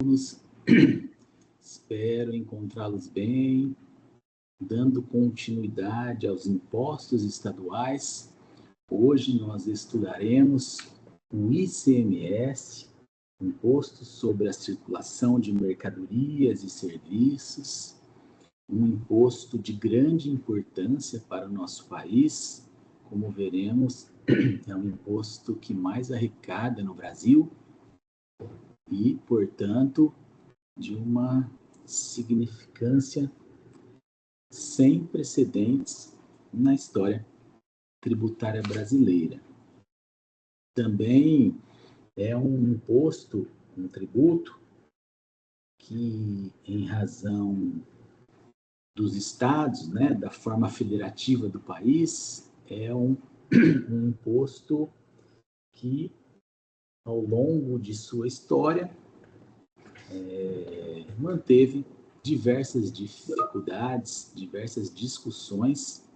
alunos, espero encontrá-los bem, dando continuidade aos impostos estaduais. Hoje nós estudaremos o ICMS, Imposto sobre a Circulação de Mercadorias e Serviços, um imposto de grande importância para o nosso país. Como veremos, é um imposto que mais arrecada no Brasil e, portanto, de uma significância sem precedentes na história tributária brasileira. Também é um imposto, um tributo, que, em razão dos estados, né, da forma federativa do país, é um imposto que, ao longo de sua história, manteve diversas dificuldades, diversas discussões,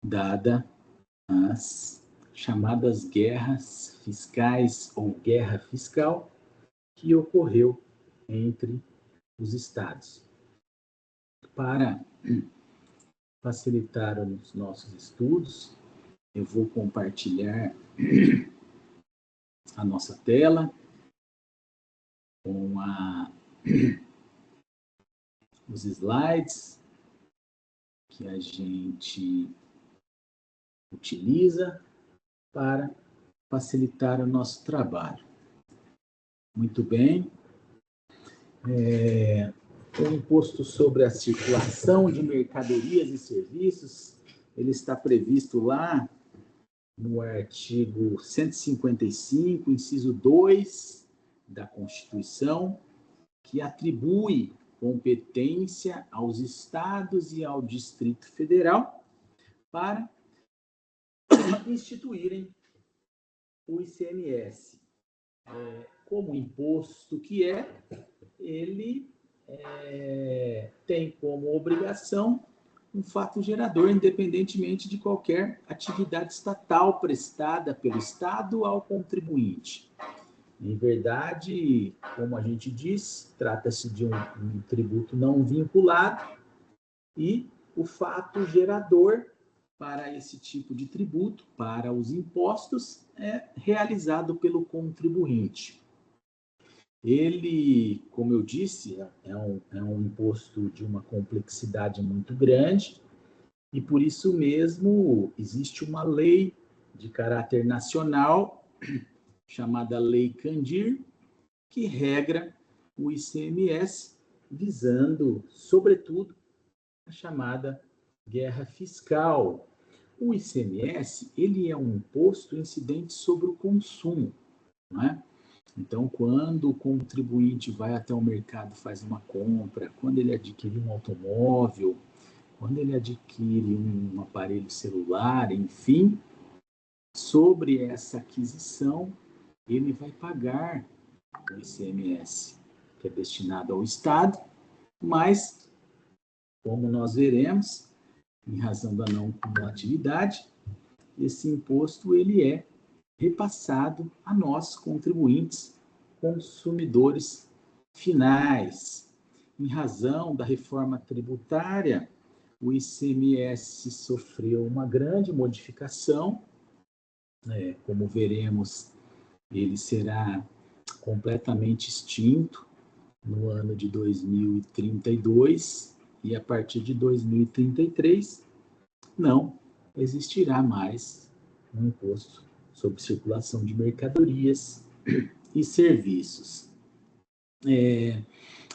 dada as chamadas guerras fiscais ou guerra fiscal que ocorreu entre os estados. Para facilitar os nossos estudos, eu vou compartilhar a nossa tela com os slides que a gente utiliza para facilitar o nosso trabalho. Muito bem. O imposto sobre a circulação de mercadorias e serviços, ele está previsto lá no artigo 155, inciso 2 da Constituição, que atribui competência aos estados e ao Distrito Federal para instituírem o ICMS. Como imposto que ele tem como obrigação um fato gerador, independentemente de qualquer atividade estatal prestada pelo Estado ao contribuinte. Em verdade, como a gente diz, trata-se de um tributo não vinculado e o fato gerador para esse tipo de tributo, para os impostos, é realizado pelo contribuinte. Ele, como eu disse, é um imposto de uma complexidade muito grande e, por isso mesmo, existe uma lei de caráter nacional, chamada Lei Candir, que regra o ICMS, visando, sobretudo, a chamada guerra fiscal. O ICMS, ele é um imposto incidente sobre o consumo, não é? Então, quando o contribuinte vai até o mercado, faz uma compra, quando ele adquire um automóvel, quando ele adquire um aparelho celular, enfim, sobre essa aquisição, ele vai pagar o ICMS, que é destinado ao Estado, mas, como nós veremos, em razão da não cumulatividade, esse imposto ele é repassado a nós, contribuintes, consumidores finais. Em razão da reforma tributária, o ICMS sofreu uma grande modificação. Como veremos, ele será completamente extinto no ano de 2032 e a partir de 2033 não existirá mais um imposto sobre circulação de mercadorias e serviços.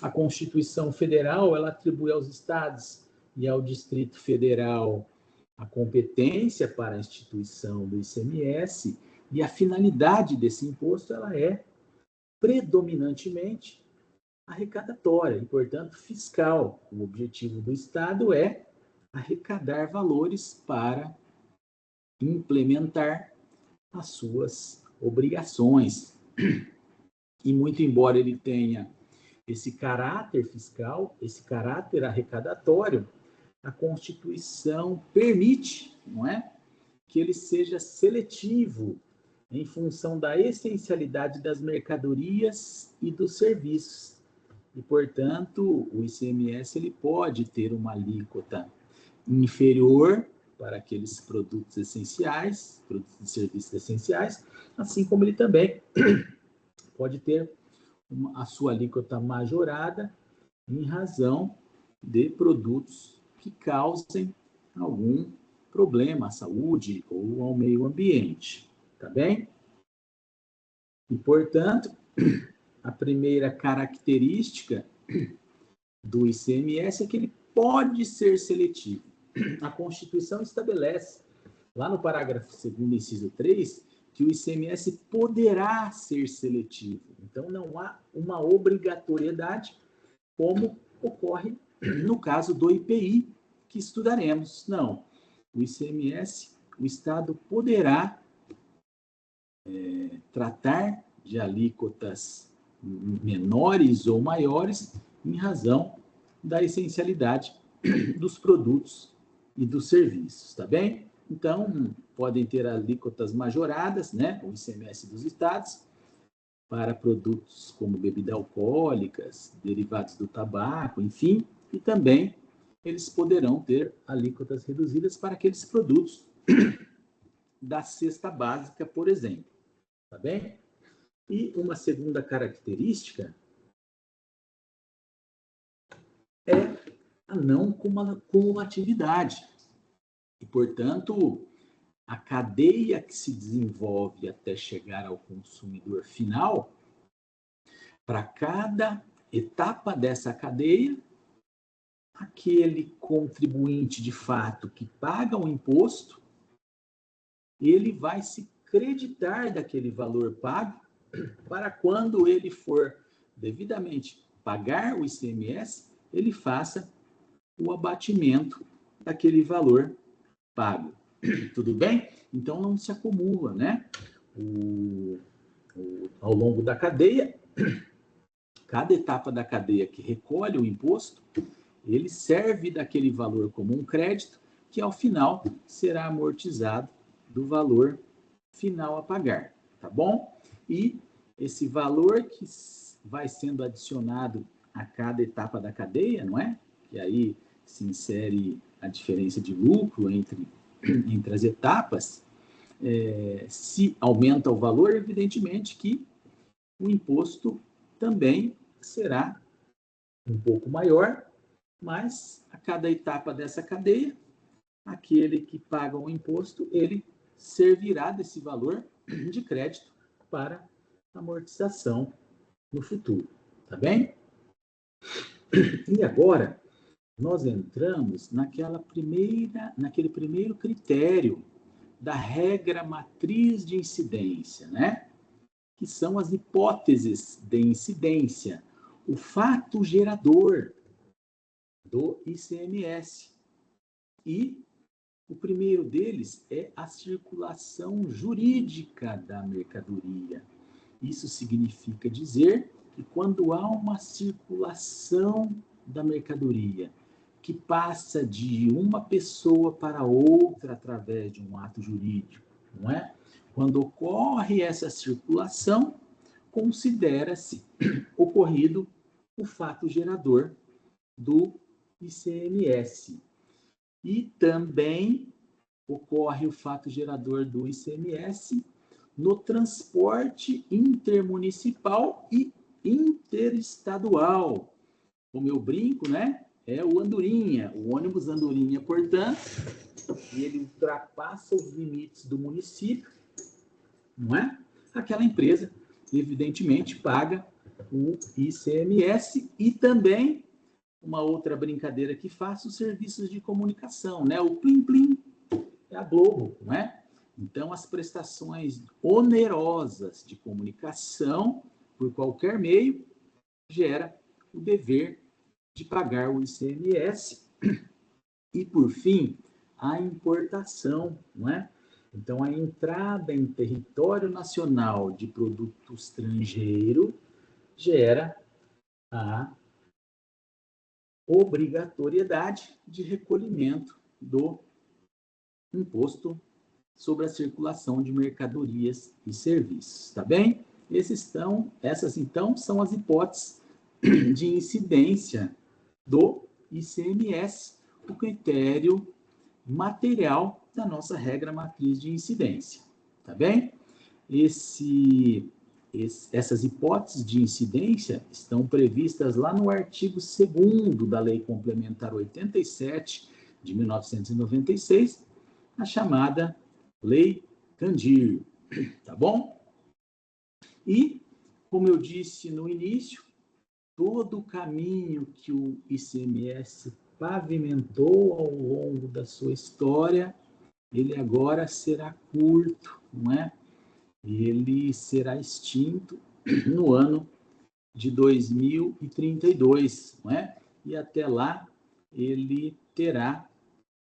A Constituição Federal, ela atribui aos estados e ao Distrito Federal a competência para a instituição do ICMS, e a finalidade desse imposto ela é predominantemente arrecadatória e, portanto, fiscal. O objetivo do Estado é arrecadar valores para implementar as suas obrigações. E muito embora ele tenha esse caráter fiscal, esse caráter arrecadatório, a Constituição permite, não é, que ele seja seletivo em função da essencialidade das mercadorias e dos serviços. E, portanto, o ICMS ele pode ter uma alíquota inferior para aqueles produtos essenciais, produtos e serviços essenciais, assim como ele também pode ter a sua alíquota majorada em razão de produtos que causem algum problema à saúde ou ao meio ambiente, tá bem? E, portanto, a primeira característica do ICMS é que ele pode ser seletivo. A Constituição estabelece, lá no parágrafo 2º, inciso 3, que o ICMS poderá ser seletivo. Então, não há uma obrigatoriedade, como ocorre no caso do IPI, que estudaremos. Não. O ICMS, o Estado poderá tratar de alíquotas menores ou maiores em razão da essencialidade dos produtos e dos serviços, tá bem? Então, podem ter alíquotas majoradas, né, o ICMS dos estados, para produtos como bebidas alcoólicas, derivados do tabaco, enfim, e também eles poderão ter alíquotas reduzidas para aqueles produtos da cesta básica, por exemplo, tá bem? E uma segunda característica é a não cumulatividade. E, portanto, a cadeia que se desenvolve até chegar ao consumidor final, para cada etapa dessa cadeia, aquele contribuinte de fato que paga o imposto, ele vai se creditar daquele valor pago para quando ele for devidamente pagar o ICMS, ele faça o abatimento daquele valor pago. Tudo bem? Então não se acumula, né? Ao longo da cadeia, cada etapa da cadeia que recolhe o imposto, ele serve daquele valor como um crédito, que ao final será amortizado do valor final a pagar, tá bom? E esse valor que vai sendo adicionado a cada etapa da cadeia, não é? E aí se insere a diferença de lucro entre as etapas, se aumenta o valor, evidentemente que o imposto também será um pouco maior, mas a cada etapa dessa cadeia, aquele que paga o imposto, ele servirá desse valor de crédito para amortização no futuro, tá bem? E agora, nós entramos naquele primeiro critério da regra matriz de incidência, né? Que são as hipóteses de incidência, o fato gerador do ICMS. E o primeiro deles é a circulação jurídica da mercadoria. Isso significa dizer que quando há uma circulação da mercadoria que passa de uma pessoa para outra através de um ato jurídico, não é? Quando ocorre essa circulação, considera-se ocorrido o fato gerador do ICMS. E também ocorre o fato gerador do ICMS no transporte intermunicipal e interestadual. Como eu brinco, né? É o Andorinha, o ônibus Andorinha, portanto, e ele ultrapassa os limites do município, não é? Aquela empresa, evidentemente, paga o ICMS e também uma outra brincadeira que faço, os serviços de comunicação, né? O Plim Plim é a Globo, não é? Então, as prestações onerosas de comunicação, por qualquer meio, gera o dever de pagar o ICMS. E, por fim, a importação, não é? Então, a entrada em território nacional de produto estrangeiro gera a obrigatoriedade de recolhimento do imposto sobre a circulação de mercadorias e serviços, tá bem? Essas, então, são as hipóteses de incidência do ICMS, o critério material da nossa regra matriz de incidência, tá bem? Essas hipóteses de incidência estão previstas lá no artigo 2º da Lei Complementar 87 de 1996, a chamada Lei Candir, tá bom? E, como eu disse no início, todo o caminho que o ICMS pavimentou ao longo da sua história, ele agora será curto, não é? Ele será extinto no ano de 2032, não é? E até lá ele terá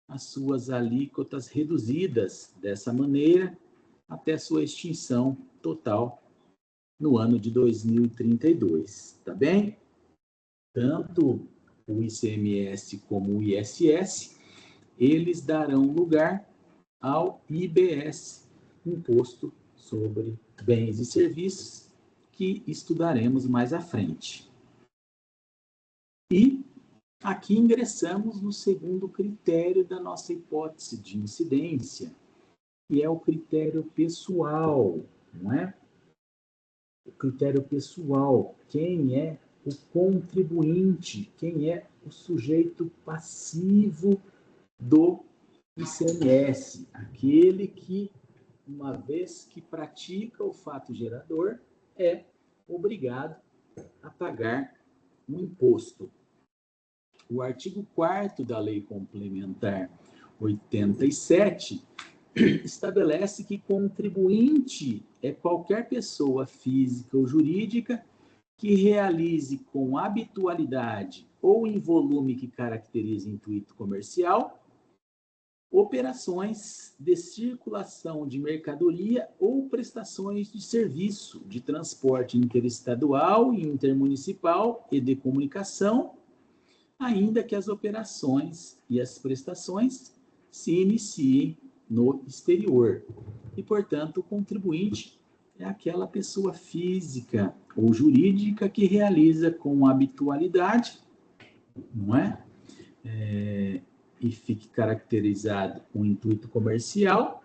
as suas alíquotas reduzidas dessa maneira até sua extinção total no ano de 2032, tá bem? Tanto o ICMS como o ISS, eles darão lugar ao IBS, Imposto sobre Bens e Serviços, que estudaremos mais à frente. E aqui ingressamos no segundo critério da nossa hipótese de incidência, que é o critério pessoal, não é? O critério pessoal, quem é o contribuinte, quem é o sujeito passivo do ICMS, aquele que, uma vez que pratica o fato gerador, é obrigado a pagar um imposto. O artigo 4º da Lei Complementar 87 estabelece que contribuinte é qualquer pessoa física ou jurídica que realize com habitualidade ou em volume que caracterize intuito comercial operações de circulação de mercadoria ou prestações de serviço de transporte interestadual e intermunicipal e de comunicação, ainda que as operações e as prestações se iniciem no exterior. E, portanto, o contribuinte é aquela pessoa física ou jurídica que realiza com habitualidade, não é? E fique caracterizado com intuito comercial,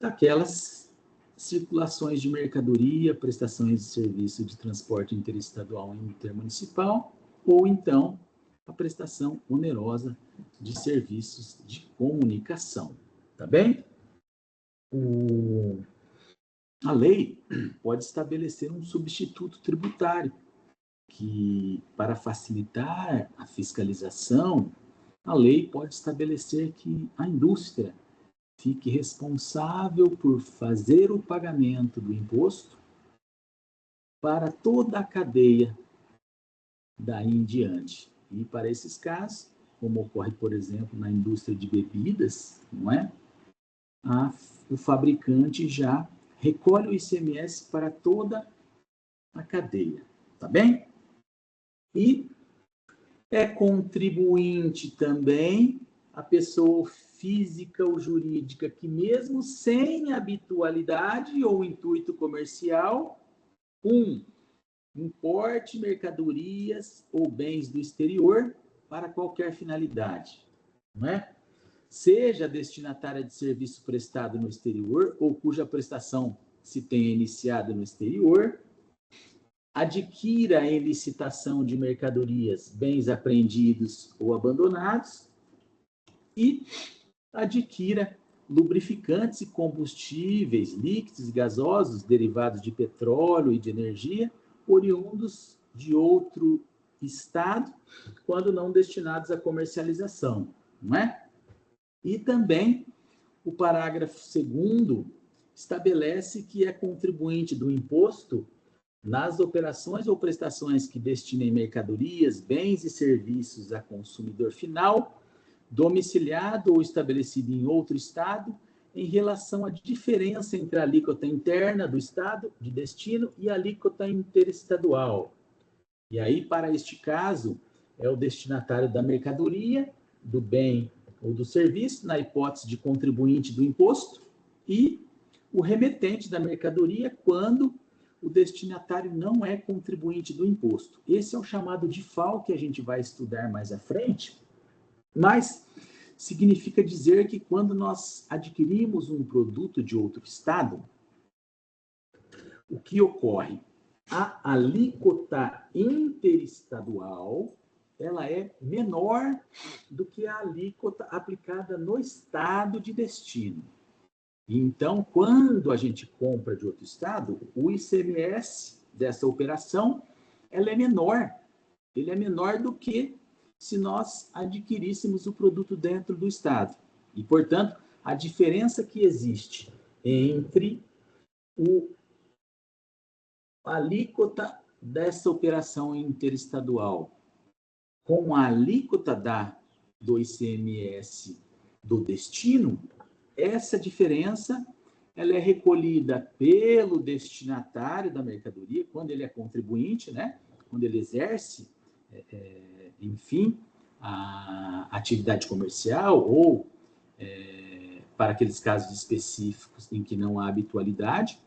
daquelas circulações de mercadoria, prestações de serviço de transporte interestadual e intermunicipal, ou então a prestação onerosa de serviços de comunicação. Tá bem? A lei pode estabelecer um substituto tributário que, para facilitar a fiscalização, a lei pode estabelecer que a indústria fique responsável por fazer o pagamento do imposto para toda a cadeia daí em diante. E para esses casos, como ocorre, por exemplo, na indústria de bebidas, não é? O fabricante já recolhe o ICMS para toda a cadeia, tá bem? E é contribuinte também a pessoa física ou jurídica que, mesmo sem habitualidade ou intuito comercial, importe mercadorias ou bens do exterior para qualquer finalidade, não é? Seja destinatária de serviço prestado no exterior ou cuja prestação se tenha iniciado no exterior, adquira em licitação de mercadorias, bens apreendidos ou abandonados e adquira lubrificantes e combustíveis líquidos e gasosos derivados de petróleo e de energia oriundos de outro estado, quando não destinados à comercialização, não é? E também o parágrafo 2º estabelece que é contribuinte do imposto nas operações ou prestações que destinem mercadorias, bens e serviços a consumidor final, domiciliado ou estabelecido em outro estado, em relação à diferença entre a alíquota interna do estado de destino e a alíquota interestadual. E aí, para este caso, é o destinatário da mercadoria, do bem ou do serviço, na hipótese de contribuinte do imposto, e o remetente da mercadoria quando o destinatário não é contribuinte do imposto. Esse é o chamado DIFAL, que a gente vai estudar mais à frente, mas significa dizer que quando nós adquirimos um produto de outro estado, o que ocorre? A alíquota interestadual, ela é menor do que a alíquota aplicada no estado de destino. Então, quando a gente compra de outro estado, o ICMS dessa operação, ela é menor. Ele é menor do que se nós adquiríssemos o produto dentro do estado. E, portanto, a diferença que existe entre a alíquota dessa operação interestadual com a alíquota do ICMS do destino, essa diferença ela é recolhida pelo destinatário da mercadoria, quando ele é contribuinte, né? Quando ele exerce, enfim, a atividade comercial ou para aqueles casos específicos em que não há habitualidade,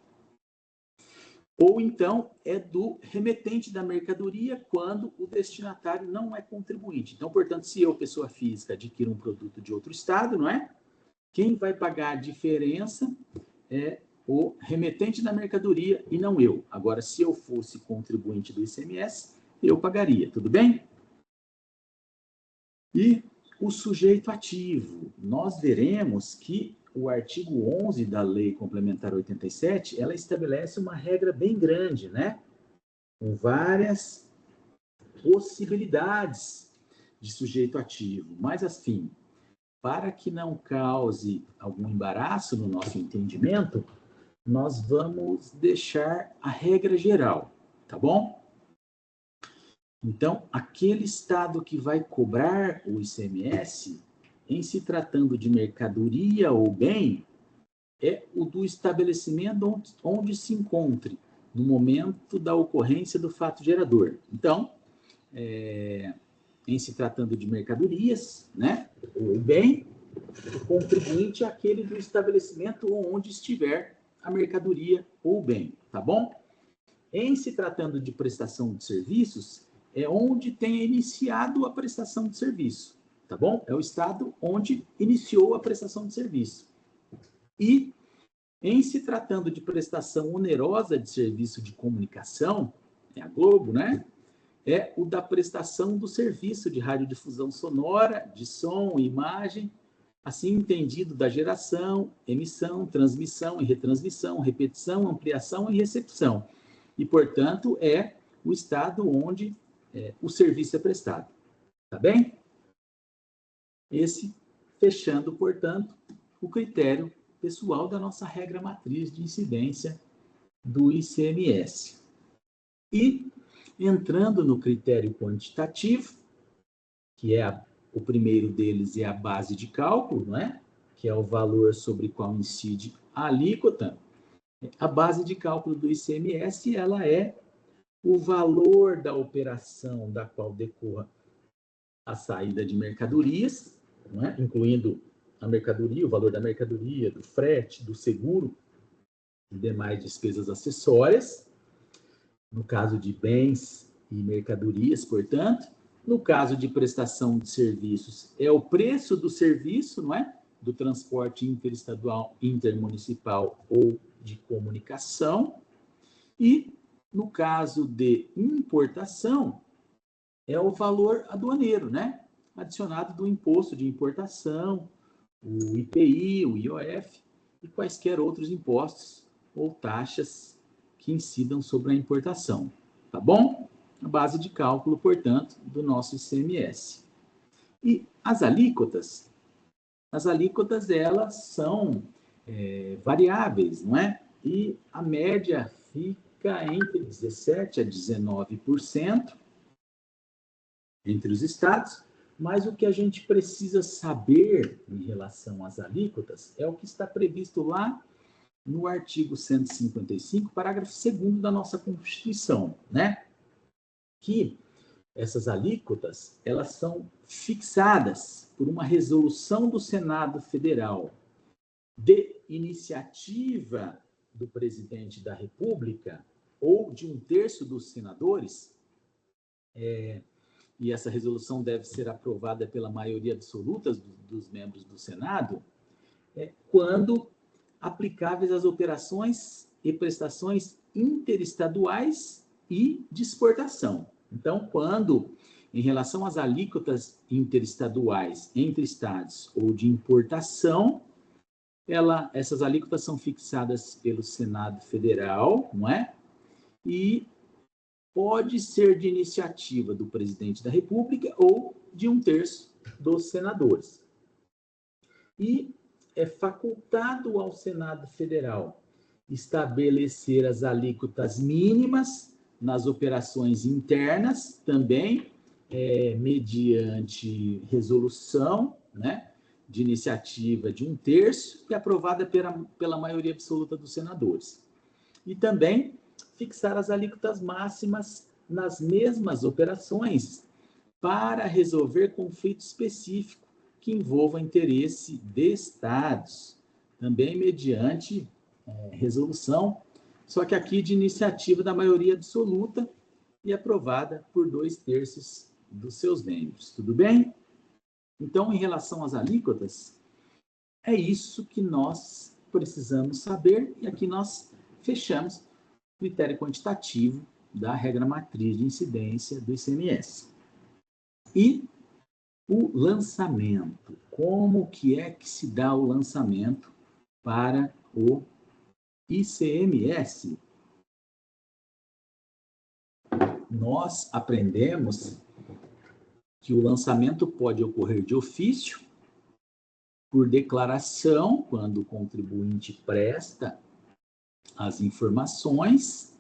ou então é do remetente da mercadoria quando o destinatário não é contribuinte. Então, portanto, se eu, pessoa física, adquiro um produto de outro estado, não é? Quem vai pagar a diferença é o remetente da mercadoria e não eu. Agora, se eu fosse contribuinte do ICMS, eu pagaria, tudo bem? E o sujeito ativo. Nós veremos que o artigo 11 da Lei Complementar 87, ela estabelece uma regra bem grande, né? Com várias possibilidades de sujeito ativo. Mas, assim, para que não cause algum embaraço no nosso entendimento, nós vamos deixar a regra geral, tá bom? Então, aquele estado que vai cobrar o ICMS, em se tratando de mercadoria ou bem, é o do estabelecimento onde se encontre, no momento da ocorrência do fato gerador. Então, em se tratando de mercadorias, né, ou bem, o contribuinte é aquele do estabelecimento onde estiver a mercadoria ou bem, tá bom? Em se tratando de prestação de serviços, é onde tenha iniciado a prestação de serviço, tá bom? É o estado onde iniciou a prestação de serviço. E, em se tratando de prestação onerosa de serviço de comunicação, é a Globo, né? É o da prestação do serviço de radiodifusão sonora, de som e imagem, assim entendido da geração, emissão, transmissão e retransmissão, repetição, ampliação e recepção. E, portanto, é o estado onde o serviço é prestado. Tá bem? Esse, fechando, portanto, o critério pessoal da nossa regra matriz de incidência do ICMS. E, entrando no critério quantitativo, que é o primeiro deles é a base de cálculo, não é? Que é o valor sobre o qual incide a alíquota. A base de cálculo do ICMS, ela é o valor da operação da qual decorra a saída de mercadorias, não é? Incluindo a mercadoria, o valor da mercadoria, do frete, do seguro e demais despesas acessórias. No caso de bens e mercadorias, portanto. No caso de prestação de serviços, é o preço do serviço, não é? Do transporte interestadual, intermunicipal ou de comunicação. E, no caso de importação, é o valor aduaneiro, né? Adicionado do imposto de importação, o IPI, o IOF e quaisquer outros impostos ou taxas que incidam sobre a importação. Tá bom? A base de cálculo, portanto, do nosso ICMS. E as alíquotas elas são variáveis, não é? E a média fica entre 17% a 19% entre os estados, mas o que a gente precisa saber em relação às alíquotas é o que está previsto lá no artigo 155, parágrafo 2º da nossa Constituição, né? Que essas alíquotas, elas são fixadas por uma resolução do Senado Federal de iniciativa do presidente da República ou de 1/3 dos senadores, e essa resolução deve ser aprovada pela maioria absoluta dos membros do Senado, quando aplicáveis às operações e prestações interestaduais e de exportação. Então, quando, em relação às alíquotas interestaduais entre estados ou de importação, essas alíquotas são fixadas pelo Senado Federal, não é? E pode ser de iniciativa do presidente da República ou de 1/3 dos senadores. E é facultado ao Senado Federal estabelecer as alíquotas mínimas nas operações internas, também mediante resolução, né, de iniciativa de 1/3 e aprovada pela maioria absoluta dos senadores. E também fixar as alíquotas máximas nas mesmas operações para resolver conflito específico que envolva interesse de estados, também mediante resolução, só que aqui de iniciativa da maioria absoluta e aprovada por 2/3 dos seus membros. Tudo bem? Então, em relação às alíquotas, é isso que nós precisamos saber, e aqui nós fechamos o critério quantitativo da regra matriz de incidência do ICMS. E o lançamento. Como que é que se dá o lançamento para o ICMS? Nós aprendemos que o lançamento pode ocorrer de ofício, por declaração, quando o contribuinte presta as informações,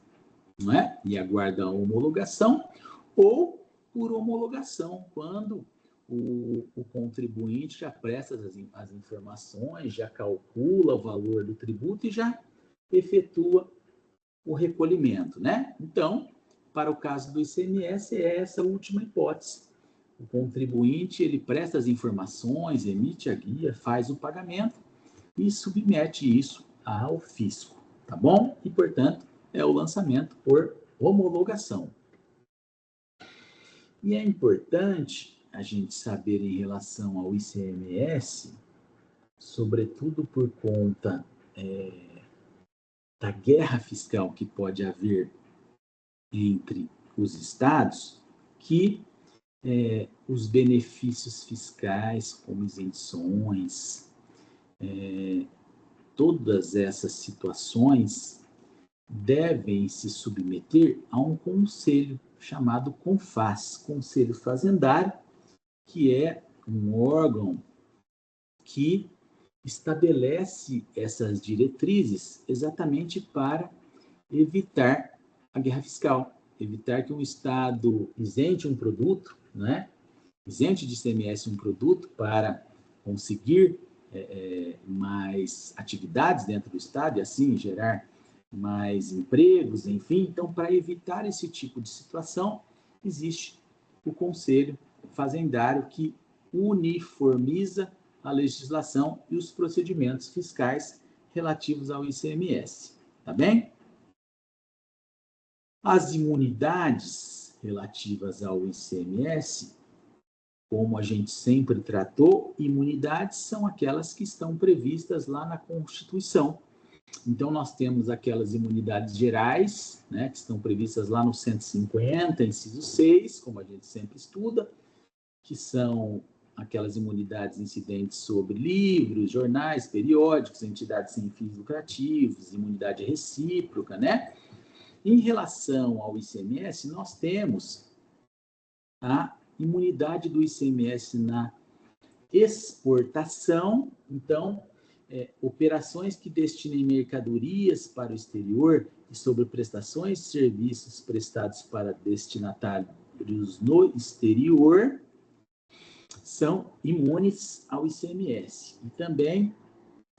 não é? E aguarda a homologação, ou por homologação, quando o contribuinte já presta as informações, já calcula o valor do tributo e já efetua o recolhimento, né? Então, para o caso do ICMS, é essa última hipótese. O contribuinte, ele presta as informações, emite a guia, faz o pagamento e submete isso ao fisco, tá bom? E, portanto, é o lançamento por homologação. E é importante a gente saber em relação ao ICMS, sobretudo por conta da guerra fiscal que pode haver entre os estados, que os benefícios fiscais, como isenções, todas essas situações devem se submeter a um conselho chamado CONFAZ, Conselho Fazendário, que é um órgão que estabelece essas diretrizes exatamente para evitar a guerra fiscal, evitar que um estado isente um produto, né? Isente de ICMS um produto para conseguir mais atividades dentro do estado e assim gerar mais empregos, enfim. Então, para evitar esse tipo de situação, existe o Conselho Fazendário que uniformiza a legislação e os procedimentos fiscais relativos ao ICMS. Tá bem? As imunidades relativas ao ICMS, como a gente sempre tratou, imunidades são aquelas que estão previstas lá na Constituição. Então, nós temos aquelas imunidades gerais, né, que estão previstas lá no 150, inciso 6, como a gente sempre estuda, que são aquelas imunidades incidentes sobre livros, jornais, periódicos, entidades sem fins lucrativos, imunidade recíproca, né? Em relação ao ICMS, nós temos a imunidade do ICMS na exportação. Então, operações que destinem mercadorias para o exterior e sobre prestações de serviços prestados para destinatários no exterior são imunes ao ICMS. E também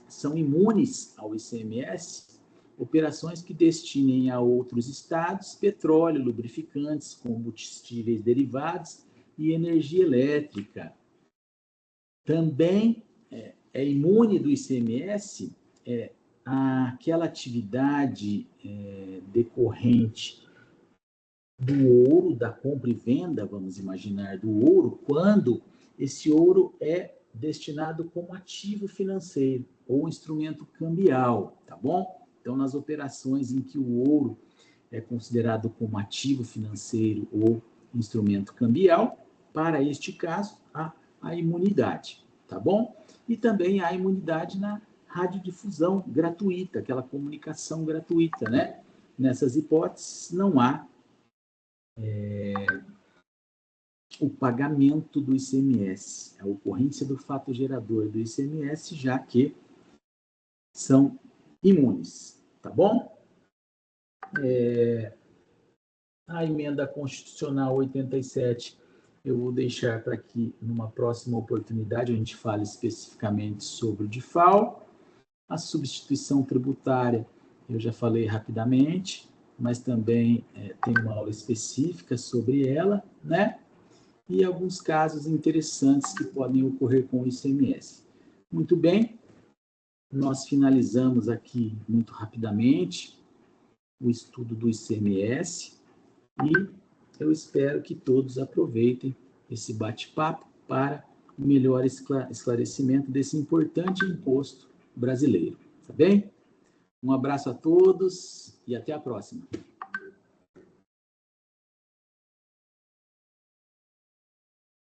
são imunes ao ICMS operações que destinem a outros estados petróleo, lubrificantes, combustíveis derivados e energia elétrica. Também é imune do ICMS aquela atividade decorrente do ouro, da compra e venda, vamos imaginar, do ouro, quando esse ouro é destinado como ativo financeiro ou instrumento cambial, tá bom? Então, nas operações em que o ouro é considerado como ativo financeiro ou instrumento cambial, para este caso, há a imunidade, tá bom? E também há imunidade na radiodifusão gratuita, aquela comunicação gratuita, né? Nessas hipóteses, não há o pagamento do ICMS, a ocorrência do fato gerador do ICMS, já que são imunes, tá bom? A emenda constitucional 87, eu vou deixar para que, numa próxima oportunidade, a gente fale especificamente sobre o DIFAL. A substituição tributária, eu já falei rapidamente, mas também tem uma aula específica sobre ela, né? E alguns casos interessantes que podem ocorrer com o ICMS. Muito bem, nós finalizamos aqui muito rapidamente o estudo do ICMS e eu espero que todos aproveitem esse bate-papo para o melhor esclarecimento desse importante imposto brasileiro, tá bem? Um abraço a todos e até a próxima.